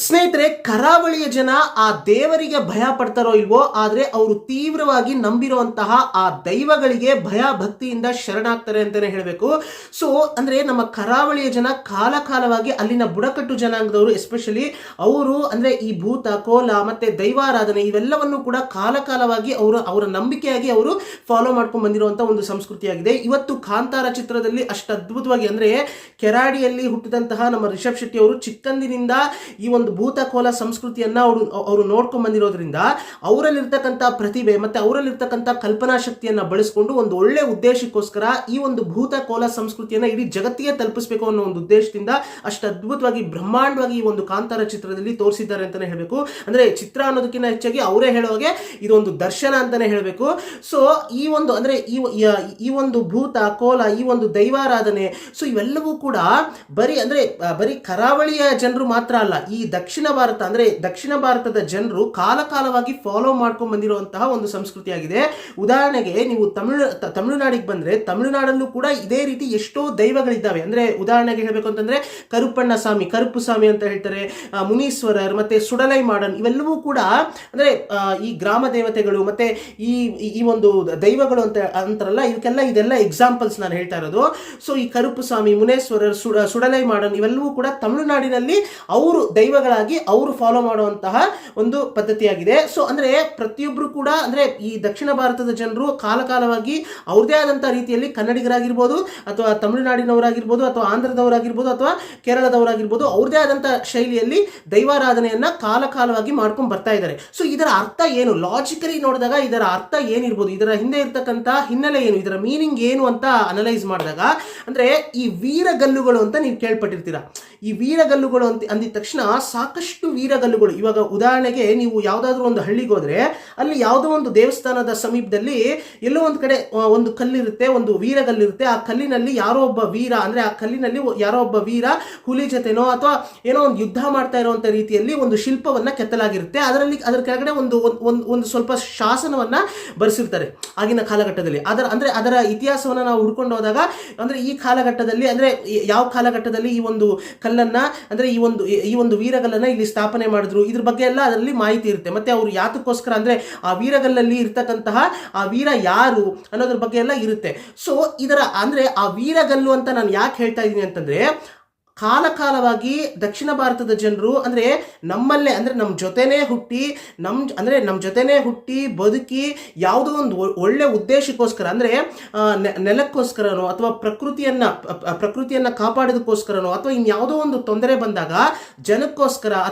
ಸ್ನೇಹಿತರೆ, ಕರಾವಳಿಯ ಜನ ಆ ದೇವರಿಗೆ ಭಯ ಪಡ್ತಾರೋ ಇಲ್ವೋ, ಆದ್ರೆ ಅವರು ತೀವ್ರವಾಗಿ ನಂಬಿರುವಂತಹ ಆ ದೈವಗಳಿಗೆ ಭಯ ಭಕ್ತಿಯಿಂದ ಶರಣಾಗ್ತಾರೆ ಅಂತಾನೆ ಹೇಳಬೇಕು. ಸೊ ಅಂದ್ರೆ ನಮ್ಮ ಕರಾವಳಿಯ ಜನ ಕಾಲಕಾಲವಾಗಿ ಅಲ್ಲಿನ ಬುಡಕಟ್ಟು ಜನಾಂಗದವರು ಎಸ್ಪೆಷಲಿ ಅವರು ಅಂದ್ರೆ ಈ ಭೂತ ಕೋಲ ಮತ್ತೆ ದೈವಾರಾಧನೆ ಇವೆಲ್ಲವನ್ನು ಕೂಡ ಕಾಲಕಾಲವಾಗಿ ಅವರ ನಂಬಿಕೆಯಾಗಿ ಅವರು ಫಾಲೋ ಮಾಡ್ಕೊಂಡು ಬಂದಿರುವಂತ ಒಂದು ಸಂಸ್ಕೃತಿಯಾಗಿದೆ. ಇವತ್ತು ಕಾಂತಾರ ಚಿತ್ರದಲ್ಲಿ ಅಷ್ಟು ಅದ್ಭುತವಾಗಿ ಅಂದ್ರೆ ಕೆರಾಡಿಯಲ್ಲಿ ಹುಟ್ಟಿದಂತಹ ನಮ್ಮ ರಿಷಬ್ ಶೆಟ್ಟಿ ಅವರು ಚಿಕ್ಕಂದಿನಿಂದ ಈ ಒಂದು ಭೂತ ಕೋಲ ಸಂಸ್ಕೃತಿಯನ್ನ ಅವರು ನೋಡ್ಕೊಂಡ್ ಬಂದಿರೋದ್ರಿಂದ ಅವರಲ್ಲಿರ್ತಕ್ಕಂಥ ಪ್ರತಿಭೆ ಮತ್ತೆ ಅವರಲ್ಲಿರ್ತಕ್ಕಂಥ ಕಲ್ಪನಾ ಶಕ್ತಿಯನ್ನ ಬಳಸಿಕೊಂಡು ಒಂದು ಒಳ್ಳೆ ಉದ್ದೇಶಕ್ಕೋಸ್ಕರ ಈ ಒಂದು ಭೂತ ಕೋಲ ಸಂಸ್ಕೃತಿಯನ್ನ ಇಡೀ ಜಗತ್ತಿಗೆ ತಲುಪಿಸಬೇಕು ಅನ್ನೋ ಒಂದು ಉದ್ದೇಶದಿಂದ ಅಷ್ಟು ಅದ್ಭುತವಾಗಿ ಬ್ರಹ್ಮಾಂಡವಾಗಿ ಈ ಒಂದು ಕಾಂತಾರ ಚಿತ್ರದಲ್ಲಿ ತೋರಿಸಿದ್ದಾರೆ ಅಂತಾನೆ ಹೇಳಬೇಕು. ಅಂದ್ರೆ ಚಿತ್ರ ಅನ್ನೋದಕ್ಕಿಂತ ಹೆಚ್ಚಾಗಿ ಅವರೇ ಹೇಳುವಾಗೆ ಇದೊಂದು ದರ್ಶನ ಅಂತಾನೆ ಹೇಳಬೇಕು. ಸೊ ಈ ಒಂದು ಅಂದ್ರೆ ಈ ಒಂದು ಭೂತ ಕೋಲ ಈ ಒಂದು ದೈವಾರಾಧನೆ ಸೊ ಇವೆಲ್ಲವೂ ಕೂಡ ಬರೀ ಕರಾವಳಿಯ ಜನರು ಮಾತ್ರ ಅಲ್ಲ, ಈ ದಕ್ಷಿಣ ಭಾರತ ಅಂದ್ರೆ ದಕ್ಷಿಣ ಭಾರತದ ಜನರು ಕಾಲಕಾಲವಾಗಿ ಫಾಲೋ ಮಾಡ್ಕೊಂಡು ಬಂದಿರುವಂತಹ ಒಂದು ಸಂಸ್ಕೃತಿಯಾಗಿದೆ. ಉದಾಹರಣೆಗೆ ನೀವು ತಮಿಳುನಾಡಿಗೆ ಬಂದ್ರೆ ತಮಿಳುನಾಡಲ್ಲೂ ಕೂಡ ಇದೇ ರೀತಿ ಎಷ್ಟೋ ದೈವಗಳಿದ್ದಾವೆ. ಅಂದ್ರೆ ಉದಾಹರಣೆಗೆ ಹೇಳಬೇಕು ಅಂತಂದ್ರೆ ಕರುಪ್ಪು ಸ್ವಾಮಿ ಅಂತ ಹೇಳ್ತಾರೆ, ಮುನೀಶ್ವರರ್ ಮತ್ತೆ ಸುಡಲೈ ಮಾಡನ್ ಇವೆಲ್ಲವೂ ಕೂಡ ಅಂದ್ರೆ ಈ ಗ್ರಾಮ ದೇವತೆಗಳು ಮತ್ತೆ ಈ ಒಂದು ದೈವಗಳು ಅಂತಾರಲ್ಲ, ಇದೆಲ್ಲ ಎಕ್ಸಾಂಪಲ್ಸ್ ನಾನು ಹೇಳ್ತಾ ಇರೋದು. ಸೊ ಈ ಕರುಪ್ಪು ಸ್ವಾಮಿ, ಮುನೇಶ್ವರರ್, ಸುಡಲೈ ಮಾಡನ್ ಇವೆಲ್ಲವೂ ಕೂಡ ತಮಿಳುನಾಡಿನಲ್ಲಿ ಅವರು ದೈವಗಳಾಗಿ ಅವರು ಫಾಲೋ ಮಾಡುವಂತಹ ಒಂದು ಪದ್ಧತಿಯಾಗಿದೆ. ಸೊ ಅಂದ್ರೆ ಪ್ರತಿಯೊಬ್ಬರು ಕೂಡ ಅಂದ್ರೆ ಈ ದಕ್ಷಿಣ ಭಾರತದ ಜನರು ಕಾಲಕಾಲವಾಗಿ ಅವ್ರದೇ ಆದಂತಹ ರೀತಿಯಲ್ಲಿ ಕನ್ನಡಿಗರಾಗಿರ್ಬೋದು ಅಥವಾ ತಮಿಳುನಾಡಿನವರಾಗಿರ್ಬೋದು ಅಥವಾ ಆಂಧ್ರದವರಾಗಿರ್ಬೋದು ಅಥವಾ ಕೇರಳದವರಾಗಿರ್ಬೋದು ಅವ್ರದೇ ಆದಂತಹ ಶೈಲಿಯಲ್ಲಿ ದೈವಾರಾಧನೆಯನ್ನ ಕಾಲಕಾಲವಾಗಿ ಮಾಡ್ಕೊಂಡು ಬರ್ತಾ ಇದ್ದಾರೆ. ಸೊ ಇದರ ಅರ್ಥ ಏನು, ಲಾಜಿಕಲಿ ನೋಡಿದಾಗ ಇದರ ಅರ್ಥ ಏನಿರ್ಬೋದು, ಇದರ ಹಿಂದೆ ಇರ್ತಕ್ಕಂಥ ಹಿನ್ನೆಲೆ ಏನು, ಇದರ ಮೀನಿಂಗ್ ಏನು ಅಂತ ಅನಲೈಸ್ ಮಾಡಿದಾಗ ಅಂದ್ರೆ ಈ ವೀರಗಲ್ಲುಗಳು ಅಂತ ನೀವು ಕೇಳ್ಪಟ್ಟಿರ್ತೀರಾ. ಈ ವೀರಗಲ್ಲುಗಳು ಅಂದಿದ ತಕ್ಷಣ ಸಾಕಷ್ಟು ವೀರಗಲ್ಲುಗಳು. ಇವಾಗ ಉದಾಹರಣೆಗೆ ನೀವು ಯಾವುದಾದ್ರೂ ಒಂದು ಹಳ್ಳಿಗೆ ಹೋದ್ರೆ ಅಲ್ಲಿ ಯಾವುದೋ ಒಂದು ದೇವಸ್ಥಾನದ ಸಮೀಪದಲ್ಲಿ ಎಲ್ಲೋ ಒಂದು ಕಡೆ ಒಂದು ಕಲ್ಲಿರುತ್ತೆ, ಒಂದು ವೀರಗಲ್ಲಿರುತ್ತೆ. ಆ ಕಲ್ಲಿನಲ್ಲಿ ಯಾರೋ ಒಬ್ಬ ವೀರ ಅಂದ್ರೆ ಆ ಕಲ್ಲಿನಲ್ಲಿ ಯಾರೋ ಒಬ್ಬ ವೀರ ಹುಲಿ ಜೊತೆನೋ ಅಥವಾ ಏನೋ ಒಂದು ಯುದ್ಧ ಮಾಡ್ತಾ ಇರುವಂತ ರೀತಿಯಲ್ಲಿ ಒಂದು ಶಿಲ್ಪವನ್ನ ಕೆತ್ತಲಾಗಿರುತ್ತೆ. ಅದರ ಕೆಳಗಡೆ ಒಂದು ಸ್ವಲ್ಪ ಶಾಸನವನ್ನ ಬರೆಸಿರ್ತಾರೆ ಆಗಿನ ಕಾಲಘಟ್ಟದಲ್ಲಿ. ಅದರ ಇತಿಹಾಸವನ್ನ ನಾವು ಹುಡ್ಕೊಂಡು ಹೋದಾಗ ಅಂದ್ರೆ ಈ ಕಾಲಘಟ್ಟದಲ್ಲಿ ಅಂದ್ರೆ ಯಾವ ಕಾಲಘಟ್ಟದಲ್ಲಿ ಈ ಒಂದು ಕಲ್ಲನ್ನ ಅಂದ್ರೆ ಈ ಒಂದು ವೀರಗಲ್ಲನ್ನ ಇಲ್ಲಿ ಸ್ಥಾಪನೆ ಮಾಡಿದ್ರು, ಇದ್ರ ಬಗ್ಗೆ ಎಲ್ಲ ಅದರಲ್ಲಿ ಮಾಹಿತಿ ಇರುತ್ತೆ. ಮತ್ತೆ ಅವರು ಯಾತಕ್ಕೋಸ್ಕರ ಅಂದ್ರೆ ಆ ವೀರಗಲ್ಲಲ್ಲಿ ಇರ್ತಕ್ಕಂತಹ ಆ ವೀರ ಯಾರು ಅನ್ನೋದ್ರ ಬಗ್ಗೆ ಎಲ್ಲ ಇರುತ್ತೆ. ಸೊ ಇದರ ಅಂದ್ರೆ ಆ ವೀರಗಲ್ಲು ಅಂತ ನಾನು ಯಾಕೆ ಹೇಳ್ತಾ ಇದ್ದೀನಿ ಅಂತಂದ್ರೆ ಕಾಲಕಾಲವಾಗಿ ದಕ್ಷಿಣ ಭಾರತದ ಜನರು ಅಂದ್ರೆ ನಮ್ಮಲ್ಲೇ ಅಂದ್ರೆ ನಮ್ಮ ಜೊತೆನೇ ಹುಟ್ಟಿ ಬದುಕಿ ಯಾವುದೋ ಒಂದು ಒಳ್ಳೆ ಉದ್ದೇಶಕ್ಕೋಸ್ಕರ ಅಂದ್ರೆ ನೆಲಕ್ಕೋಸ್ಕರನೋ ಅಥವಾ ಪ್ರಕೃತಿಯನ್ನ ಕಾಪಾಡೋದಕ್ಕೋಸ್ಕರನೋ ಅಥವಾ ಇನ್ಯಾವುದೋ ಒಂದು ತೊಂದರೆ ಬಂದಾಗ ಜನಕ್ಕೋಸ್ಕರ